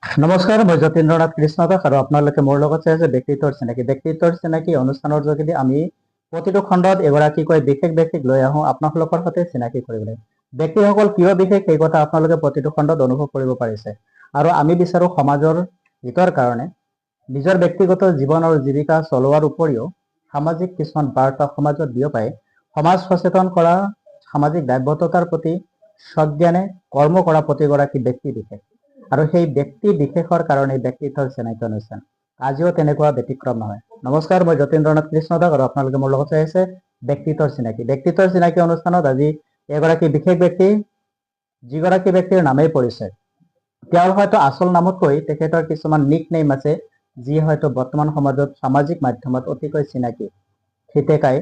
নমস্কাৰ, মই যতীন্দ্ৰনাথ কৃষ্ণ দাস আৰু আপোনালোকে মোৰ লগত চাই আছে ব্যক্তিত্বৰ চিনাকি অনুষ্ঠানৰ যোগেদি আমি প্ৰতিটো খণ্ডত এগৰাকীকৈ বিশেষ ব্যক্তিক লৈ আহোঁ আপোনালোকৰ সৈতে চিনাকি কৰিবলৈ। ব্যক্তিসকল কিয় বিশেষ সেই কথা আপোনালোকে প্ৰতিটো খণ্ডত অনুভৱ কৰিব পাৰিছে। আৰু আমি বিচাৰোঁ সমাজৰ হিতৰ কাৰণে নিজৰ ব্যক্তিগত জীৱন আৰু জীৱিকা চলোৱাৰ উপৰিও সামাজিক কিছুমান বাৰ্তা সমাজত বিয়পাই সমাজ সচেতন কৰা, সামাজিক দায়বদ্ধতাৰ প্ৰতি সজ্ঞানে কৰ্ম কৰা প্ৰতিগৰাকী ব্যক্তি বিশেষ আৰু সেই ব্যক্তি বিশেষৰ কাৰণে ব্যক্তিত্বৰ চিনাকি অনুষ্ঠান আজিও তেনেকুৱা ব্যতিক্ৰম নহয়। নমস্কাৰ, মই যতীন্দ্ৰনাথ কৃষ্ণ দাস আৰু আপোনালোকে মোৰ লগত চাই আছে ব্যক্তিত্বৰ চিনাকি অনুষ্ঠানত আজি এগৰাকী বিশেষ ব্যক্তি, যিগৰাকী ব্যক্তিৰ নামেই পৰিচয়। তেওঁৰ হয়তো আচল নামতকৈ তেখেতৰ কিছুমান নিক নেম আছে, যি হয়তো বৰ্তমান সমাজত সামাজিক মাধ্যমত অতিকৈ চিনাকি। খিতেকাই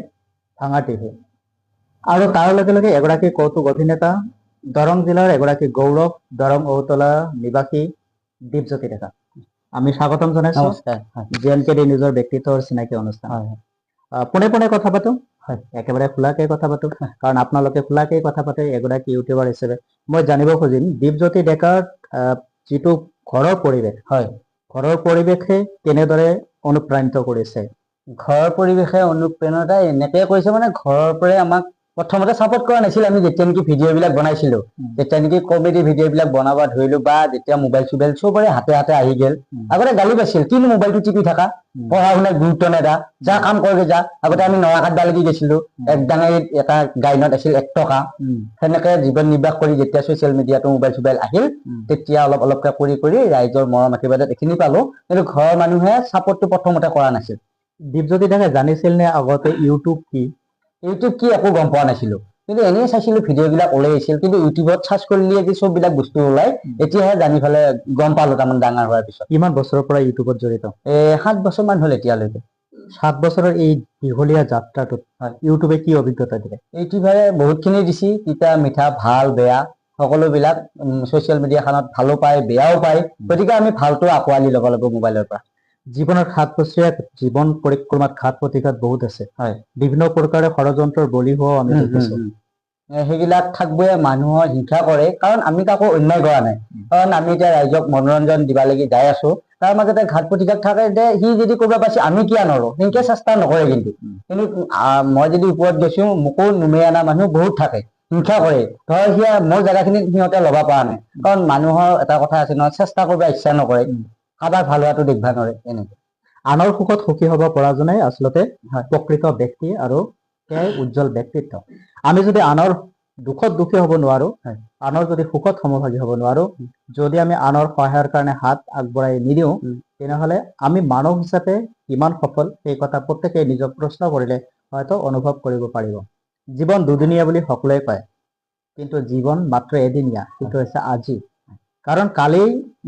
ভাঙা টিভি আৰু তাৰ লগে লগে এগৰাকী কৌতুক অভিনেতা, দৰং জিলাৰ এগৰাকী গৌৰৱ, দৰং ঔতলা নিবাসী দীপজ্যোতি ডেকা। আমি স্বাগতম জনাইছো JNKD নিজৰ ব্যক্তিত্বৰ চিনাকি অনুষ্ঠান। পোনে পোনে কথা পাতো, একেবাৰে খোলাকে কথা পাতো, কাৰণ আপোনালোকে খোলাকে কথা পাতে এগৰাকী ইউটিউবাৰ হিচাপে। মই জানিব খুজিম দীপজ্যোতি ডেকাৰ যিটো ঘৰৰ পৰিৱেশে কেনেদৰে অনুপ্ৰাণিত কৰিছে। ঘৰৰ পৰিৱেশে অনুপ্ৰেৰণা এনেকে কৰিছে, মানে ঘৰৰ পৰাই আমাক প্ৰথমতে ছাপোৰ্ট কৰা নাছিল। আমি যেতিয়া নেকি ভিডিঅ' বিলাক বনাইছিলো, যেতিয়া নেকি কমেডি ভিডিঅ' বিলাক বনাব ধৰিলো, বা যেতিয়া মোবাইল চোবাইল চবৰে হাতে হাতে আহি গেল, আগতে গালি পাইছিল, কিনো মোবাইলটো টিপি থাকা, পঢ়া শুনাত গুৰুত্ব নেদা, যা কাম কৰে যা। আগতে আমি নৰাঘাট লাগি গৈছিলো, একদাঙে এটা গাইনত আছিল 1 টকা, সেনেকে জীৱন নিৰ্বাহ কৰি যেতিয়া ছচিয়েল মিডিয়াটো মোবাইল চোবাইল আহিল, তেতিয়া অলপ অলপকে কৰি কৰি ৰাইজৰ মৰম আশীৰ্বাদত এইখিনি পালো। কিন্তু ঘৰৰ মানুহে ছাপোৰ্টটো প্ৰথমতে কৰা নাছিল। দীপজ্যোতি ডেকাই জানিছিল নে আগতে ইউটিউব কি একো গম পোৱা নাছিলো, কিন্তু এনেই চাইছিলো ভিডিঅ' বিলাক ওলাই আহিছিল। কিন্তু ইউটিউবত চাৰ্চ কৰিলে যে চব বিলাক বস্তু ওলাই, এতিয়াহে জানি পেলাই গম পালো তাৰমানে ডাঙৰ হোৱাৰ পিছত। কিমান বছৰৰ পৰা ইউটিউবত জড়িত? 7 বছৰ মান হল এতিয়ালৈকে। 7 বছৰৰ এই দীঘলীয়া যাত্ৰাটোত ইউটিউবে কি অভিজ্ঞতা দিলে? ইউটিউবে বহুতখিনি দিছি, তিতা মিঠা ভাল বেয়া সকলোবিলাক। ছচিয়েল মিডিয়াখনত ভালো পায় বেয়াও পায়, গতিকে আমি ভালটো আঁকোৱালি ল'ব লাগিব মোবাইলৰ পৰা। জীৱনৰ জীৱন পৰিক্ৰমাত ঘাত প্ৰতিঘাত বহুত আছে, বিভিন্ন প্ৰকাৰে ষড়যন্ত্ৰৰ বলি হোৱাও আমি দেখিছো। সেইবিলাক থাকবে, মানুহৰ হিংসা কৰে, কাৰণ আমি কাকো অন্যায় কৰা নাই। কাৰণ আমি এতিয়া ৰাইজক মনোৰঞ্জন দিবা লাগি যাই আছো, তাৰ মাজতে ঘাত প্ৰতিঘাত থাকে যে সি যদি কৰিব পাৰছি আমি কিয় নৰো, সেনেকে চেষ্টা নকৰে। কিন্তু মই যদি ওপৰত গৈছো, মোকো নুমে আনা মানুহ বহুত থাকে, হিংসা কৰে। ধৰ মোৰ জেগাখিনিত সিহঁতে ল'ব পৰা নাই, কাৰণ মানুহৰ এটা কথা আছে নহয়, চেষ্টা কৰিব ইচ্ছা নকৰে, কাৰোবাৰ ভাল হোৱাটো দেখবা নৰে। এনেকে আনৰ সুখত সুখী হব পৰাজনেই আচলতে প্ৰকৃত ব্যক্তি আৰু তেওঁই উজ্জ্বল ব্যক্তিত্ব। আমি যদি আনৰ দুখত দুখী হ'ব নোৱাৰো, আনৰ যদি সুখত সমভাগী হ'ব নোৱাৰো, যদি আমি আনৰ সহায়ৰ কাৰণে হাত আগবঢ়াই নিদিওঁ, তেনেহলে আমি মানৱ হিচাপে কিমান সফল সেই কথা প্ৰত্যেকেই নিজক প্ৰশ্ন কৰিলে হয়তো অনুভৱ কৰিব পাৰিব। জীৱন দুদিনীয়া বুলি সকলোৱে কয়, কিন্তু জীৱন মাত্ৰ এদিনীয়া, সেইটো হৈছে আজি। কাৰণ কালি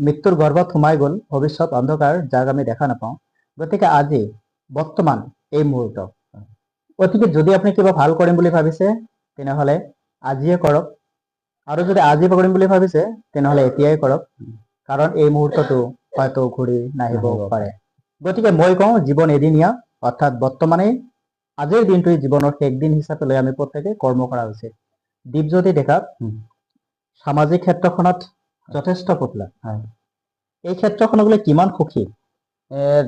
মৃত্যুৰ গৰ্ভত সোমাই গ'ল ভৱিষ্যত অন্ধকাৰ, যাক আমি দেখা নাপাওঁ। গতিকে আজি বৰ্তমান এই মুহূৰ্ত, গতিকে যদি আপুনি কিবা ভাল কৰিম বুলি ভাবিছে তেনেহলে আজিয়ে কৰক, আৰু যদি আজি কৰিম বুলি ভাবিছে তেনেহলে এতিয়াই কৰক, কাৰণ এই মুহূৰ্তটো হয়তো ঘূৰি নাহিব পাৰে। গতিকে মই কওঁ জীৱন এদিনীয়া, অৰ্থাৎ বৰ্তমানেই আজিৰ দিনটোই জীৱনৰ শেষ দিন হিচাপে লৈ আমি প্ৰত্যেকে কৰ্ম কৰা উচিত। দীপজ্যোতি ডেকা সামাজিক ক্ষেত্ৰখনত যথেষ্ট পপুলাৰ, এই ক্ষেত্ৰখনক লৈ কিমান সুখী?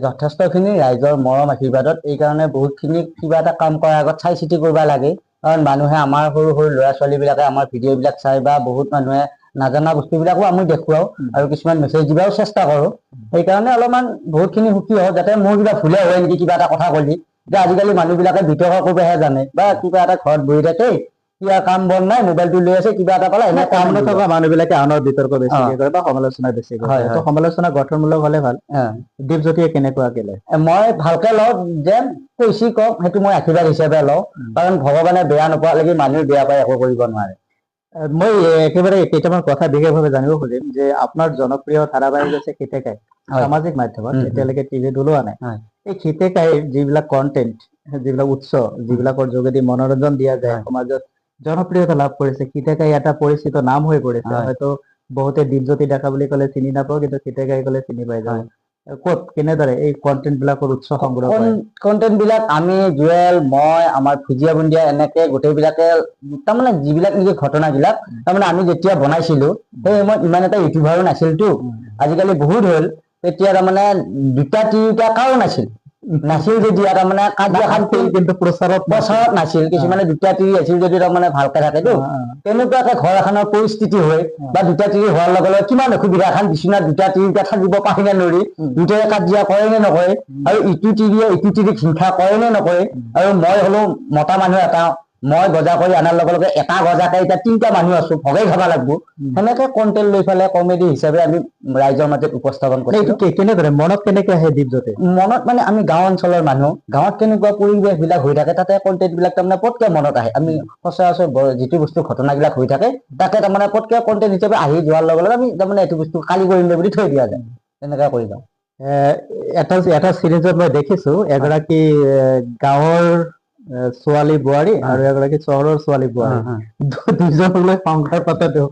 যথেষ্টখিনি ৰাইজৰ মৰম আশীৰ্বাদত। এই কাৰণে বহুতখিনি কিবা এটা কাম কৰাৰ আগত চাই চিতি কৰিব লাগে, কাৰণ মানুহে আমাৰ সৰু সৰু ল'ৰা ছোৱালী বিলাকে আমাৰ ভিডিঅ' বিলাক চাই, বা বহুত মানুহে নাজানা বস্তুবিলাকো আমি দেখুৱাও আৰু কিছুমান মেছেজ দিবাও চেষ্টা কৰো। সেইকাৰণে অলপমান বহুতখিনি সুখী হওঁ, যাতে মোৰ কিবা ভুলে হয় নেকি, কিবা এটা কথা কলি যে আজিকালি মানুহ বিলাকে বিতৰ্ক কৰিবহে জানে, বা কিবা এটা ঘৰত বহি থাকে, কিবা কাম বন নাই, মোবাইলটো লৈ আছে, কিবা এটা পালা এনে কাম নথকা মানুহ বিলাকে আনৰ বিতৰ্ক বেছিকে কৰে বা সমালোচনা বেছিকে কৰে। সমালোচনা গঠনমূলক হলে ভাল। দীপজ্যোতিয়ে কেনেকুৱা কেলে? মই ভালকে লওঁ, যে কৈছি কওক, সেইটো মই আশীৰ্বাদ হিচাপে লওঁ, কাৰণ ভগৱানে বেয়া নোপোৱা লাগি মানুহ বেয়া পাই একো কৰিব নোৱাৰে। মই একেবাৰে কেইটামান কথা বিশেষভাৱে জানিব খুজিম যে আপোনাৰ জনপ্ৰিয় ধাৰাবাহিক আছে খিতেকাই, সামাজিক মাধ্যমত এতিয়ালৈকে টিভিত ওলোৱা নাই। এই খিতেকাইৰ যিবিলাক কন্টেন্ট, যিবিলাক উৎস, যিবিলাকৰ যোগেদি মনোৰঞ্জন দিয়া যায়, সমাজত জনপ্ৰিয়তা লাভ কৰিছে, খিতেকাই এটা পৰিচিত নাম হৈ পৰিছে। হয়তো বহুতে দীপজ্যোতি ডেকা বুলি ক'লে চিনি নাপাও, কিন্তু খিতেকাই ক'লে চিনি পাই যাব। ক'ত কেনেদৰে এই কন্টেন্ট বিলাকৰ উৎস সংগ্ৰহ কৰে? কন্টেন্ট বিলাক আমি জুৱেল, মই, আমাৰ ভুজিয়া বুন্দিয়া, এনেকে গোটেইবিলাকে তাৰমানে যিবিলাক নেকি ঘটনাবিলাক, তাৰমানে আমি যেতিয়া বনাইছিলো সেই সময়ত ইমান এটা ইউটিউবাৰো নাছিলতো, আজিকালি বহুত হ'ল তেতিয়া তাৰমানে দুটা তিনিটা কাৰো নাছিল যেতিয়া তাৰমানে কাজিয়া খান কিন্তু প্ৰচাৰত নাছিল কিছুমানে দুটা তিৰি আছিল যদি তাৰমানে ভালকে থাকেতো তেনেকুৱাকে ঘৰ এখনৰ পৰিস্থিতি হয় বা দুটা তিৰি হোৱাৰ লগে লগে কিমান অসুবিধা এখন বিচনাত দুটা তিৰিটা থাকিব পাৰি নে নৰি দুটাই কাজিয়া কৰে নে নকৰে আৰু ইটো তিৰিয়ে ইটো তিৰিক হিংসা কৰে নে নকৰে আৰু মই হলো মতা মানুহ এটা মই বজাৰ কৰি আনাৰ লগে লগে এটা গজাকে এতিয়া তিনিটা মানুহ আছো ভগাই খাব লাগব সেনেকে কণ্টেন্ট লৈ পেলাই কমেডি হিচাপে আমি ৰাইজৰ মাজত উপস্থাপন কৰিছো কেনেদৰে মনত কেনেকে আহে দীপজ্যোতি মনত মানে আমি গাঁও অঞ্চলৰ মানুহ গাঁৱত কেনেকুৱা পৰিৱেশ বিলাক হৈ থাকে তাতে কণ্টেন্ট বিলাক তাৰমানে পটকে মনত আহে আমি সচৰাচৰ যিটো বস্তু ঘটনাবিলাক হৈ থাকে তাকে তাৰমানে পটকে কণ্টেন্ট হিচাপে আহি যোৱাৰ লগে লগে আমি তাৰমানে এইটো বস্তু কালি কৰিম বুলি থৈ দিয়া যায় তেনেকুৱা কৰিবা এটা চিৰিজত মই দেখিছো এগৰাকী গাঁৱৰ ছোৱালী বোৱাৰী আৰু এগৰাকী চহৰৰ ছোৱালী বোৱাৰী দুজনলৈ সংসাৰ পাতাটো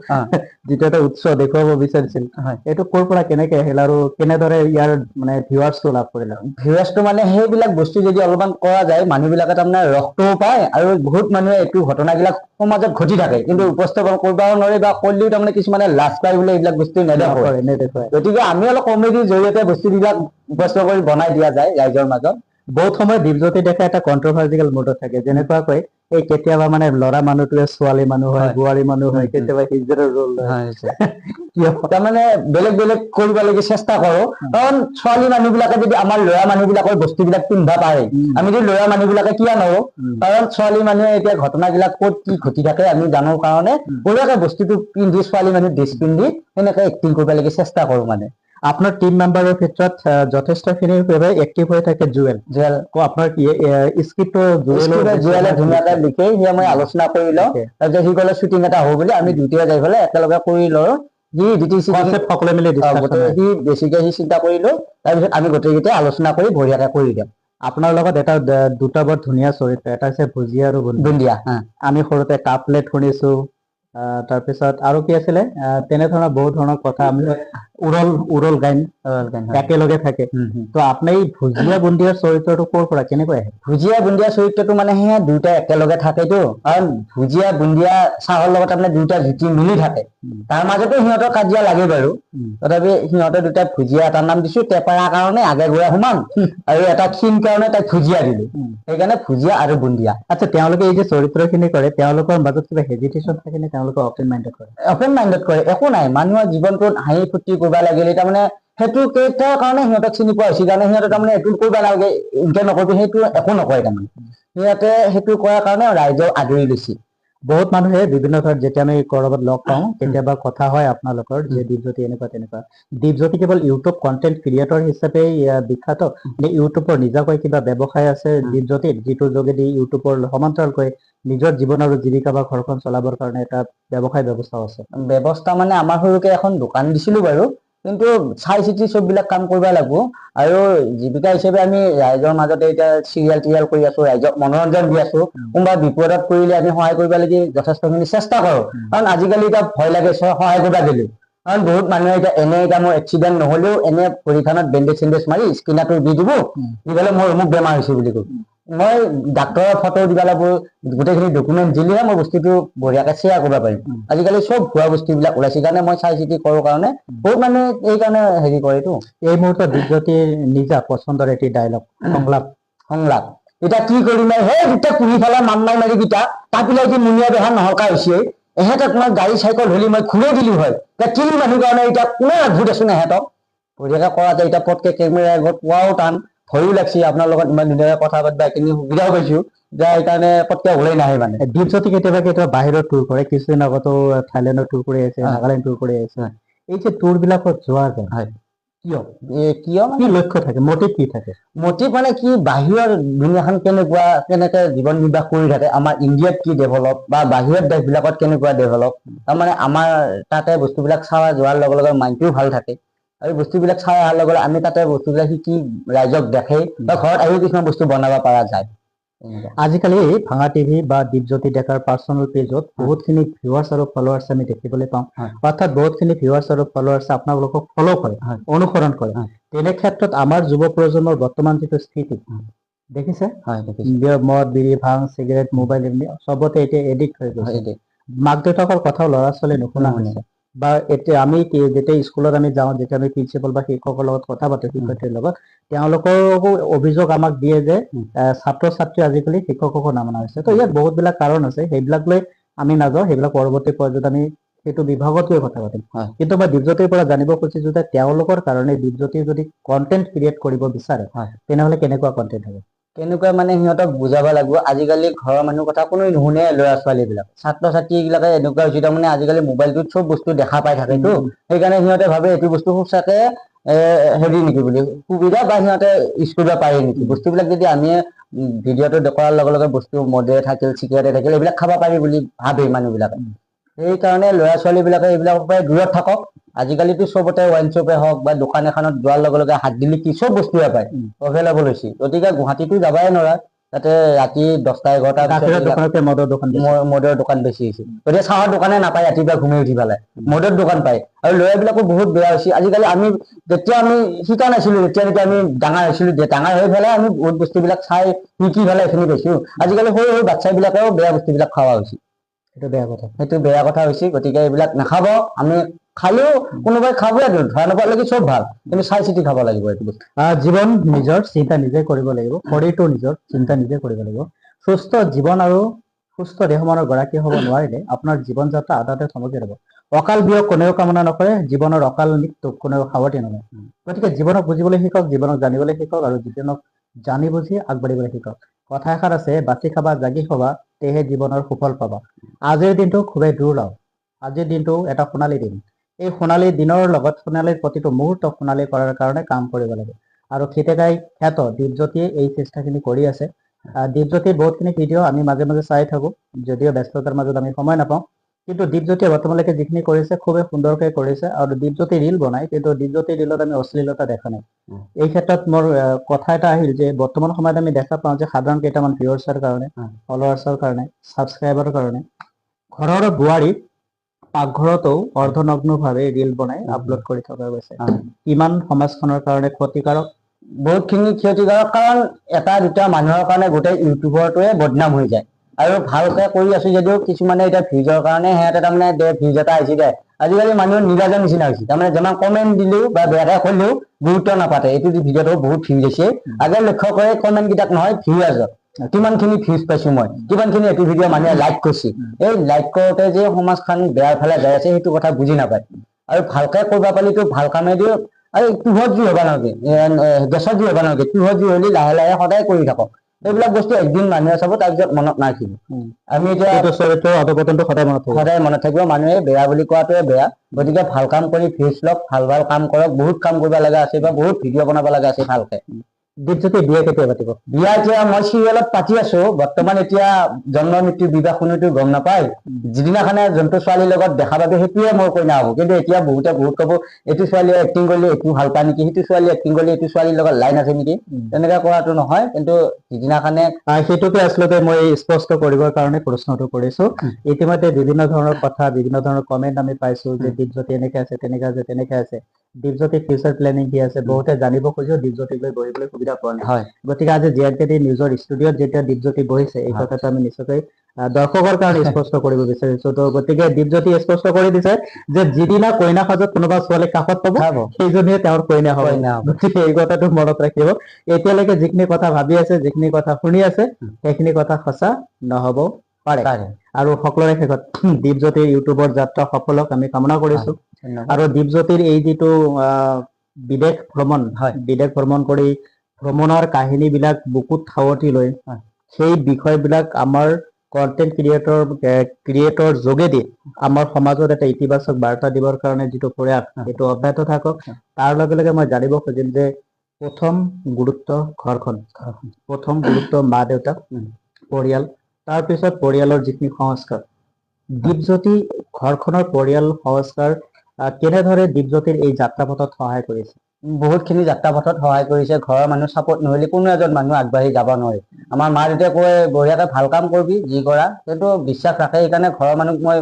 যিটো এটা উৎস দেখুৱাব বিচাৰিছিল এইটো ক'ৰ পৰা কেনেকে আহিল আৰু কেনেদৰে ইয়াৰ মানে ভিউৱাৰ্ছটো লাভ কৰিলে ভিউৱাৰ্ছটো মানে সেইবিলাক বস্তু যদি অলপমান কৰা যায় মানুহবিলাকে তাৰমানে ৰসটোও পায় আৰু বহুত মানুহে এইটো ঘটনাবিলাক সমাজত ঘটি থাকে কিন্তু উপস্থাপন কৰিবও নোৱাৰে বা কৰিলেও তাৰমানে কিছুমানে লাজ পায় বোলে এইবিলাক বস্তু নেদেখুৱায় গতিকে আমি অলপ কমেডিৰ জৰিয়তে বস্তুবিলাক উপস্থাপন কৰি বনাই দিয়া যায় ৰাইজৰ মাজত বহুত সময় দীপজ্যোতি ডেকা এটা কন্ট্ৰভাৰ্চিকেল মুডত থাকে যেনেকুৱাকৈ এই কেতিয়াবা মানে ল'ৰা মানুহটোৱে ছোৱালী মানুহ হয় বোৱাৰী মানুহ হয় কেতিয়াবা হিজৰৰ ৰোল তাৰমানে বেলেগ বেলেগ কৰিব লাগে চেষ্টা কৰো কাৰণ ছোৱালী মানুহ বিলাকে যদি আমাৰ ল'ৰা মানুহ বিলাকৰ বস্তুবিলাক পিন্ধা পাৰে আমি যদি ল'ৰা মানুহ বিলাকে কিয় নৰো কাৰণ ছোৱালী মানুহে এতিয়া ঘটনাবিলাক ক'ত কি ঘটি থাকে আমি জানো কাৰণে বঢ়িয়াকে বস্তুটো পিন্ধি ছোৱালী মানুহ ড্ৰেছ পিন্ধি সেনেকে এক্টিং কৰিব লাগে চেষ্টা কৰো মানে আপনাৰ টিম মেম্বাৰেৰ ক্ষেত্ৰত যথেষ্টখিনি এক্টিভ হৈ থাকে জুৱেল আপোনাৰ কি স্ক্ৰিপ্টৰ জুৱেলে ধুনীয়াকে লিখে সি মই আলোচনা কৰি লওঁ তাৰপিছত সি ক'লে শ্বুটিং এটা হ'ব বুলি আমি দুয়োটাই যাই পেলাই একেলগে কৰি লওঁ সকলোৱে মিলি সি বেছিকে সি চিন্তা কৰিলো তাৰপিছত আমি গোটেইকেইটাই আলোচনা কৰি বঢ়িয়াকে কৰি দিওঁ আপোনাৰ লগত এটা দুটা বৰ ধুনীয়া চৰিত্ৰ এটা হৈছে ভুজিয়া আৰু বুন্দিয়া আমি সৰুতে কাপলেট শুনিছো তাৰপিছত আৰু কি আছিলে তেনেধৰণৰ বহুত ধৰণৰ কথা আমি উৰল গাইন একেলগে থাকে তো আপুনি ভুজিয়া বুন্দিয়াৰ চৰিত্ৰটো ক'ৰ পৰা কেনেকৈ আহে ভুজিয়া বুন্দিয়া চৰিত্ৰটো মানে সেয়া দুয়োটা একেলগে থাকেতো কাৰণ ভুজিয়া বুন্দিয়া চাহৰ লগত তাৰমানে দুয়োটা জুতি মিলি থাকে তাৰ মাজতো সিহঁতৰ কাজিয়া লাগে বাৰু তথাপি সিহঁতে দুটা ভুজিয়া এটাৰ নাম দিছো টেপাৰা কাৰণে আগে গৈ সমান আৰু এটা ক্ষীণ কাৰণে তাক ভুজিয়া দিলো সেইকাৰণে ভুজিয়া আৰু বুন্দিয়া আচ্ছা তেওঁলোকে এই যে চৰিত্ৰখিনি কৰে তেওঁলোকৰ মাজত কিবা হেজিটেশ্যন থাকে নে তেওঁলোকে অপেন মাইণ্ডেড কৰে একো নাই মানুহৰ জীৱনটোত হাঁহি ফূৰ্তি কৰিব লাগিলে তাৰমানে সেইটো কেইটাৰ কাৰণে সিহঁতক চিনি পোৱা হৈছিল কাৰণে সিহঁতে তাৰমানে এইটো কৰিব নালাগে ইনকে নকৰিবি সেইটো একো নকৰে তাৰমানে সিহঁতে সেইটো কৰাৰ কাৰণে ৰাইজক আদৰি লৈছিল বহুত মানুহে বিভিন্ন ধৰণৰ যেতিয়া আমি কৰবাত লগ পাওঁ কেতিয়াবা কথা হয় আপোনালোকৰ যে দীপজ্যোতি এনেকুৱা তেনেকুৱা দীপজ্যোতি কেৱল ইউটিউব কন্টেন্ট ক্ৰিয়েটৰ হিচাপে বিখ্যাত নে ইউটিউবৰ নিজাকৈ কিবা ব্যৱসায় আছে দীপজ্যোতিৰ যিটোৰ যোগেদি ইউটিউবৰ সমান্তৰালকৈ নিজৰ জীৱন আৰু জীৱিকা বা ঘৰখন চলাবৰ কাৰণে এটা ব্যৱসায় ব্যৱস্থা আছে ব্যৱস্থা মানে আমাৰ সৰুকে এখন দোকান দিছিলো বাৰু কিন্তু চাই চিতি চববিলাক কাম কৰিব লাগিব আৰু জীৱিকা হিচাপে আমি ৰাইজৰ মাজতে এতিয়া চিৰিয়েল কৰি আছো ৰাইজক মনোৰঞ্জন দি আছো কোনোবা বিপদত পৰিলে আমি সহায় কৰিব লাগে যথেষ্টখিনি চেষ্টা কৰো কাৰণ আজিকালি এতিয়া ভয় লাগে সহায় কৰিব দিলে কাৰণ বহুত মানুহে এতিয়া এতিয়া মোৰ এক্সিডেণ্ট নহলেও এনে ভৰিখনত বেণ্ডেজ চেণ্ডেজ মাৰি স্কিনাৰটো দি দিব দি পেলাই মোৰ অমুক বেমাৰ হৈছে বুলি কয় মই ডাক্তৰৰ ফটো দিব লাগিব গোটেইখিনি ডকুমেণ্ট দিলেহে মই বস্তুটো বঢ়িয়াকে শ্বেয়াৰ কৰিব পাৰিম আজিকালি চব ভুৱা বস্তুবিলাক ওলাইছে কাৰণে মই চাই চিতি কৰো কাৰণে বহুত মানুহে এই কাৰণে হেৰি কৰেতো এই মুহূৰ্তত দীপজ্যোতিৰ নিজা পচন্দৰ এটি ডায়লগ সংলাপ এতিয়া কি কৰিম সেই দুটা পুহি পেলাই মাৰি মাৰি কেইটা তাৰ পেলাই কি মুনিয়া বেহা নহকা হৈছে এহেঁতক মই গাড়ী চাইকেল হলি মই ঘূৰাই দিলো হয় এতিয়া কিনি মানুহ কাৰণে এতিয়া কোনে ৰাখবো দেচোন এহেঁতক বঢ়িয়াকে কৰা যায় এতিয়া পটকে কেমেৰা আগত পোৱাও টান ভয়ো লাগছে আপোনাৰ লগত ইমান ধুনীয়াকে কথা পাতিবা এইখিনি সুবিধাও পাইছো যে সেইকাৰণে পটকে ওলাই নাহে মানে দীপজ্যোতি কেতিয়াবা বাহিৰত টুৰ কৰে কিছুদিন আগতো থাইলেণ্ডৰ টুৰ কৰি আছে নাগালেণ্ড টুৰ কৰি আছে এই যে টুৰ বিলাকত যোৱা যায় কিয় কি লক্ষ্য থাকে মটিভ কি থাকে মটিভ মানে কি বাহিৰৰ দুনিয়াখন কেনেকে জীৱন নিৰ্বাহ কৰি থাকে আমাৰ ইণ্ডিয়াত কি ডেভেলপ বা বাহিৰৰ দেশবিলাকত কেনেকুৱা ডেভেলপ তাৰমানে আমাৰ তাতে বস্তুবিলাক চাৱা যোৱাৰ লগে লগে মাইণ্ডটোও ভাল থাকে আৰু বস্তুবিলাক চাই অহাৰ লগে আমি তাতে বস্তুবিলাক শিকি ৰাইজক দেখে বা ঘৰত আহিও কিছুমান বস্তু বনাব পৰা যায় আজিকালি ভাঙা টিভি বা দীপজ্যোতি ডেকাৰ পাৰ্চনেল পেজত বহুতখিনি ভিউৱাৰ্ছ আৰু ফলোৱাৰ্ছ আমি দেখিবলৈ পাওঁ অৰ্থাৎ বহুতখিনি ভিউৱাৰ্ছ আৰু ফলোৱাৰ্ছ আপোনালোকক ফলো কৰে অনুসৰণ কৰে তেনে ক্ষেত্ৰত আমাৰ যুৱ প্ৰজন্মৰ বৰ্তমান যিটো স্থিতি দেখিছে মদ বিড়ি ভাং চিগাৰেট মোবাইল চবতে এতিয়া এডিক্ট হৈ গৈছে মাক দেউতাকৰ কথাও ল'ৰা ছোৱালী নুশুনা হৈছে বা এতিয়া আমি যেতিয়া স্কুলত আমি যাওঁ, যেতিয়া আমি প্ৰিন্সিপাল বা শিক্ষকৰ লগত কথা পাতো, শিক্ষয়িত্ৰীৰ লগত, তেওঁলোকৰো অভিযোগ আমাক দিয়ে যে ছাত্ৰ ছাত্ৰী আজিকালি শিক্ষককো নামনা হৈছে। তো ইয়াত বহুত বিলাক কাৰণ আছে, সেইবিলাক লৈ আমি নাযাওঁ, সেইবিলাক পৰৱৰ্তী পৰ্যায়ত আমি সেইটো বিভাগত গৈ কথা পাতিম। কিন্তু মই দীপজ্যোতিৰ পৰা জানিব খুজিছো যে তেওঁলোকৰ কাৰণে দীপজ্যোতি যদি কন্টেন্ট ক্ৰিয়েট কৰিব বিচাৰে, তেনেহলে কেনেকুৱা কন্টেন্ট হ'ব? কেনেকুৱা মানে সিহঁতক বুজাব লাগিব, আজিকালি ঘৰৰ মানুহৰ কথা কোনো নুশুনে, ল'ৰা ছোৱালী বিলাক ছাত্ৰ ছাত্ৰী বিলাকে এনেকুৱা হৈছে, তাৰমানে আজিকালি মোবাইলটোত চব বস্তু দেখা পাই থাকেতো, সেইকাৰণে সিহঁতে ভাবে এইটো বস্তু সঁচাকে হেৰি নেকি বুলি, সুবিধা বা সিহঁতে ইউজ কৰিব পাৰে নেকি, বস্তুবিলাক যদি আমি ভিডিঅ'টো দেখুৱাৰ লগে লগে বস্তু মদে থাকিল, চিগাৰেটে থাকিল, এইবিলাক খাব পাৰি বুলি ভাবে মানুহ বিলাকে। সেইকাৰণে ল'ৰা ছোৱালী বিলাকে এইবিলাকৰ পৰাই দূৰত থাকক। আজিকালিতো চবতে ওৱাইন শ্বপে হওক বা দোকান এখনত যোৱাৰ লগে লগে হাত দিলে কি চব বস্তুৱে পায়, এভেইলেবল হৈছে। গতিকে গুৱাহাটীতো যাবাই নোৱাৰা, তাতে ৰাতি 10টা 11টাৰ মদৰ দোকান বেছি হৈছে। গতিকে চাহৰ দোকানে নাপায়, ৰাতিপুৱা ঘুমি উঠি পেলাই মদৰ দোকান পায়। আৰু ল'ৰাবিলাকো বহুত বেয়া হৈছে আজিকালি। আমি যেতিয়া আমি শিকা নাছিলো, যেতিয়া নেকি আমি ডাঙৰ হৈছিলো, ডাঙৰ হৈ পেলাই আমি বহুত বস্তুবিলাক চাই শিকি পেলাই এইখিনি পাইছো। আজিকালি সৰু সৰু বাচ্ছাবিলাকেও বেয়া বস্তুবিলাক খোৱা হৈছে, সেইটো বেয়া কথা হৈছে। গতিকে এইবিলাক নাখাব, আমি খালেও কোনোবাই খাবই, ধৰা নোপোৱালৈকে চব ভাল, কিন্তু চাই চিতি খাব লাগিব এইটো বস্তু। জীৱন নিজৰ চিন্তা নিজে কৰিব লাগিব, শৰীৰটো নিজৰ চিন্তা নিজে কৰিব লাগিব। সুস্থ জীৱন আৰু সুস্থ দেহমানৰ গৰাকী হ'ব নোৱাৰিলে আপোনাৰ জীৱন যাত্ৰা আধাতে থমকি ৰ'ব। অকাল বিয়োগ কোনেও কামনা নকৰে, জীৱনৰ অকাল মৃত্যুক কোনেও সাৱটি নলয়। গতিকে জীৱনক বুজিবলৈ শিকক, জীৱনক জানিবলৈ শিকক, আৰু জীৱনক জানি বুজি আগবাঢ়িবলৈ শিকক। কথা এষাৰ আছে, বাচি খাবা জাগি খাবা, তেহে জীৱনৰ সুফল পাবা। আজিৰ দিনটো খুবেই দুৰ্লভ, আজিৰ দিনটো এটা সোণালী দিন। এই সোণালী দিনৰ লগত সোণালীৰ প্ৰতিটো মুহূৰ্ত সোণালী কৰাৰ কাৰণে কাম কৰিব লাগে। আৰু খিতেকাই খ্যাত দীপজ্যোতিয়ে এই চেষ্টাখিনি কৰি আছে। দীপজ্যোতিৰ বহুতখিনি ভিডিঅ' আমি মাজে মাজে চাই থাকো, যদিও ব্যস্ততাৰ মাজত আমি সময় নাপাওঁ, কিন্তু দীপজ্যোতিয়ে বৰ্তমানলৈকে যিখিনি কৰিছে খুবেই সুন্দৰকৈ কৰিছে। আৰু দীপজ্যোতি ৰীল বনায়, কিন্তু দীপজ্যোতি ৰীলত আমি অশ্লীলতা দেখা নাই। এই ক্ষেত্ৰত মোৰ কথা এটা আহিল যে বৰ্তমান সময়ত আমি দেখা পাওঁ যে সাধাৰণ কেইটামান ভিউৱাৰ্ছৰ কাৰণে, ফলোৱাৰ্ছৰ কাৰণে, ছাবস্ক্ৰাইবাৰৰ কাৰণে ঘৰৰ বোৱাৰী পাকঘৰতো অৰ্ধনগ্নভাৱে ৰীল বনাই আপলোড কৰি থকা গৈছে। কিমান সমাজখনৰ কাৰণে ক্ষতিকাৰক, বহুতখিনি ক্ষতিকাৰক। কাৰণ এটা দুটা মানুহৰ কাৰণে গোটেই ইউটিউবৰটোৱে বদনাম হৈ যায়। আৰু ভালকে কৰি আছো যদিও কিছুমানে এতিয়া ভিউজৰ কাৰণে সিহঁতে তাৰমানে ভিউজ এটা আহিছে দে, আজিকালি মানুহ নিলাজৰ নিচিনা হৈছে। তাৰমানে যিমান কমেণ্ট দিলেও বা বেয়াকে ক'লেও গুৰুত্ব নাপাতে, এইটো ভিডিঅ'টো বহুত ভিউজ হৈছে, আগে লক্ষ্য কৰে কমেণ্ট কেইটাক নহয় ভিউৱাৰ্ছক, কিমানখিনি ভিউজ পাইছো মই, কিমানখিনি এইটো ভিডিঅ' মানুহে লাইক কৰিছে। এই লাইক কৰোঁতে যে সমাজখন বেয়াৰ ফালে যাই আছে সেইটো কথা বুজি নাপায়। আৰু ভালকে কৰিব পাৰিলেতো ভাল কামে দিও, আৰু কিহত যি হবা নালাগে, গেছত যি হবা নালাগে, কিহত যি হলে লাহে লাহে সদায় কৰি থাকক। এইবিলাক বস্তু একদিন মানুহে চাব, তাৰপিছত মনত নাৰাখিব। আমি এতিয়া সদায় মনত থাকিব, মানুহে বেয়া বুলি কোৱাটোৱে বেয়া। গতিকে ভাল কাম কৰি ভিউজ লওক, ভাল ভাল কাম কৰক, বহুত কাম কৰিব লগা আছে বা বহুত ভিডিঅ' বনাব লগা আছে ভালকে। দীপজ্যোতি বিয়া কেতিয়া পাতিব? বিয়া এতিয়া মই চিৰিয়েলত পাতি আছো বৰ্তমান। এতিয়া জন্ম মৃত্যু বিবাহ কোনোটো গম নাপায়, যিদিনাখনে যোনটো ছোৱালীৰ লগত দেখা পাবে সেইটোৱে মোৰ কইনা হ'ব। কিন্তু এতিয়া বহুতে বহুত কব এইটো ছোৱালীয়ে এক্টিং কৰিলে এইটো ভাল পায় নেকি, সেইটো ছোৱালী এক্টিং কৰিলে এইটো ছোৱালীৰ লগত লাইন আছে নেকি, তেনেকে কৰাটো নহয়। কিন্তু যিদিনাখনে সেইটোকে আচলতে মই স্পষ্ট কৰিবৰ কাৰণে প্ৰশ্নটো কৰিছো। ইতিমধ্যে বিভিন্ন ধৰণৰ কথা, বিভিন্ন ধৰণৰ কমেণ্ট আমি পাইছো যে দীপজ্যোতি এনেকে আছে, তেনেকে আছে, তেনেকে আছে। দীপজ্যোতিৰ ফিউচাৰ প্লেনিং কি আছে, বহুতে জানিব খোজো, দীপজ্যোতিক লৈ বহিবলৈ সুবিধা পোৱা নাই। গতিকে আজি জিআৰকেটি নিউজৰ ষ্টুডিঅ'ত যেতিয়া দীপজ্যোতি বহিছে, এই কথাটো আমি নিশ্চয়কৈ দৰ্শকৰ কাৰণে স্পষ্ট কৰিব বিচাৰিছো। তো গতিকে দীপজ্যোতি স্পষ্ট কৰি দিছে যে যিদিনা কইনা সাজত কোনোবা ছোৱালী কাষত পাব, সেইজনীয়ে তেওঁৰ কইনা হ'ব। গতিকে এই কথাটো মনত ৰাখিব। এতিয়ালৈকে যিখিনি কথা ভাবি আছে, যিখিনি কথা শুনি আছে, সেইখিনি কথা সঁচা নহ'ব পাৰে। আৰু সকলোৰে শেষত দীপজ্যোতিৰ ইউটিউবৰ যাত্ৰা সফল হওক আমি কামনা কৰিছো। আৰু দীপজ্যোতিৰ এই যিটো বিদেশ ভ্ৰমণ কৰি ভ্ৰমণৰ কাহিনী বিলাক বুকুত সাৱটি লৈ সেই বিষয়বিলাক আমাৰ কন্টেন্ট ক্ৰিয়েটৰ যোগেদি আমাৰ সমাজত এটা ইতিবাচক বাৰ্তা দিবৰ কাৰণে যিটো প্ৰয়াস, সেইটো অব্যাহত থাকক। তাৰ লগে লগে মই জানিব খুজিম যে প্ৰথম গুৰুত্ব ঘৰখন, প্ৰথম গুৰুত্ব মা দেউতা, পৰিয়াল, তাৰপিছত পৰিয়ালৰ যিখিনি সংস্কাৰ। দীপজ্যোতি ঘৰখনৰ পৰিয়াল সংস্কাৰ কেনেদৰে দীপজ্যোতিৰ এই যাত্ৰাপথত সহায় কৰিছে? বহুতখিনি যাত্ৰাপথত সহায় কৰিছে। ঘৰৰ মানুহ চাপৰ্ট নহলে কোনো এজন মানুহ আগবাঢ়ি যাব নোৱাৰে। আমাৰ মা দেউতাই কয় বঢ়িয়াকে ভাল কাম কৰিবি যি কৰা, কিন্তু বিশ্বাস ৰাখে। সেইকাৰণে ঘৰৰ মানুহক মই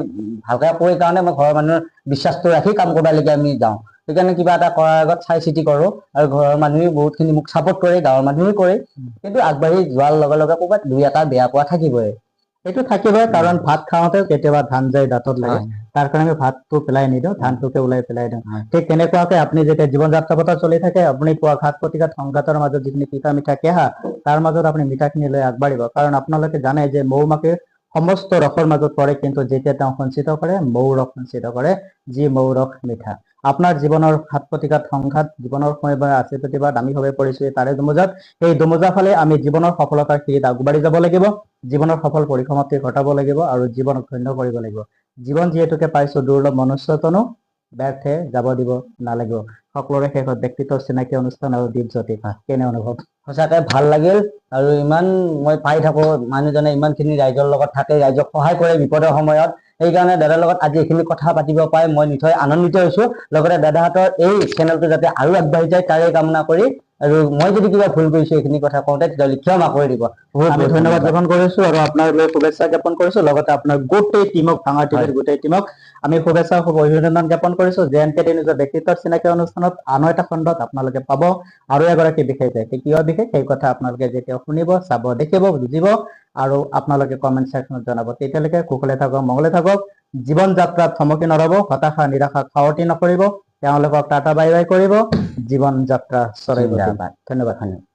ভালকে কৈ কাৰণে মই ঘৰৰ মানুহৰ বিশ্বাসটো ৰাখি কাম কৰিবলৈকে আমি যাওঁ। সেইকাৰণে কিবা এটা কৰাৰ আগত চাই চিতি কৰো। আৰু ঘৰৰ মানুহে বহুতখিনি মোক চাপৰ্ট কৰে, গাঁৱৰ মানুহেও কৰে। কিন্তু আগবাঢ়ি যোৱাৰ লগে লগে ক'ৰবাত দুই এটা বেয়া পোৱা থাকিবই। এইটো থাকিবই, কাৰণ ভাত খাওঁতেও কেতিয়াবা ধান যায় দাঁতত লাগে, হয়, তাৰ কাৰণে আমি ভাতটো পেলাই নিদিওঁ, ধানটোকে ওলাই পেলাই দিওঁ। হয়। ঠিক তেনেকুৱাকে আপুনি যেতিয়া জীৱন যাত্ৰা পথত চলি থাকে, আপুনি পোৱা ঘাত প্ৰতিঘাত সংঘাতৰ মাজত যিখিনি তিতা মিঠা কেহা, তাৰ মাজত আপুনি মিঠাখিনি লৈ আগবাঢ়িব। কাৰণ আপোনালোকে জানে যে মৌ মাখিৰ সমস্ত ৰসৰ মাজত পৰে, কিন্তু যেতিয়া তেওঁ সঞ্চিত কৰে মৌ ৰস সঞ্চিত কৰে, যি মৌ ৰস মিঠা। আপোনাৰ জীৱনৰ ঘাত প্ৰতিঘাত সংঘাত, জীৱনৰ সময় আছে প্ৰতিবাদ, আমি সবে পৰিছো তাৰে দুমোজাত। এই দুমোজা ফালে আমি জীৱনৰ সফলতাৰ সিৰিত আগবাঢ়ি যাব লাগিব, জীৱনৰ সফল পৰিসমাপ্তি ঘটাব লাগিব আৰু জীৱনক ধন্য কৰিব লাগিব। জীৱন যিহেতুকে পাইছো দুৰ্লভ, মনুষ্যতনো ব্যৰ্থে যাব দিব নালাগিব। সকলোৰে শেষত ব্যক্তিত্বৰ চিনাকি অনুষ্ঠান আৰু দীপজ্যোতি, কেনে অনুভৱ? সঁচাকে ভাল লাগিল। আৰু ইমান মই পাই থাকো, মানুহজনে ইমানখিনি ৰাইজৰ লগত থাকে, ৰাইজক সহায় কৰে বিপদৰ সময়ত। সেইকাৰণে দাদাৰ লগত আজি এইখিনি কথা পাতিব পাই মই নিশ্চয় আনন্দিত হৈছো। লগতে দাদাহঁতৰ এই চেনেলটো যাতে আৰু আগবাঢ়ি যায় তাৰে কামনা কৰি, আৰু মই যদি কিবা ভুল কৰিছো এইখিনি কথা কওঁতে তেতিয়াহ'লে ক্ষমা কৰি দিব। বহুত আমি বহুত ধন্যবাদ ধন্যবাদ। জ্ঞাপন কৰিছো আৰু আপোনালৈ শুভেচ্ছা জ্ঞাপন কৰিছো, লগতে আপোনাৰ গোটেই টিমক, ভাঙা টিভিৰ হয়। গোটেই টিমক আমি শুভেচ্ছা অভিনন্দন জ্ঞাপন কৰিছো। JNK নিজৰ ব্যক্তিত্বৰ চিনাকি অনুষ্ঠানত আন এটা খণ্ডত আপোনালোকে পাব আৰু এগৰাকী বিশেষ ব্যক্তি। কিয় বিশেষ সেই কথা আপোনালোকে যেতিয়া শুনিব, চাব, দেখিব, বুজিব আৰু আপোনালোকে কমেণ্ট ছেকশ্যনত জনাব। তেতিয়ালৈকে কুশলে থাকক, মংগলে থাকক, জীৱন যাত্ৰাত থমকি নৰব, হতাশা নিৰাশা খাৱতি নকৰিব, তেওঁলোকক টাটা বাই বাই কৰিব, জীৱন যাত্ৰা চৰাইব। জিন্দাবাদ। ধন্যবাদ।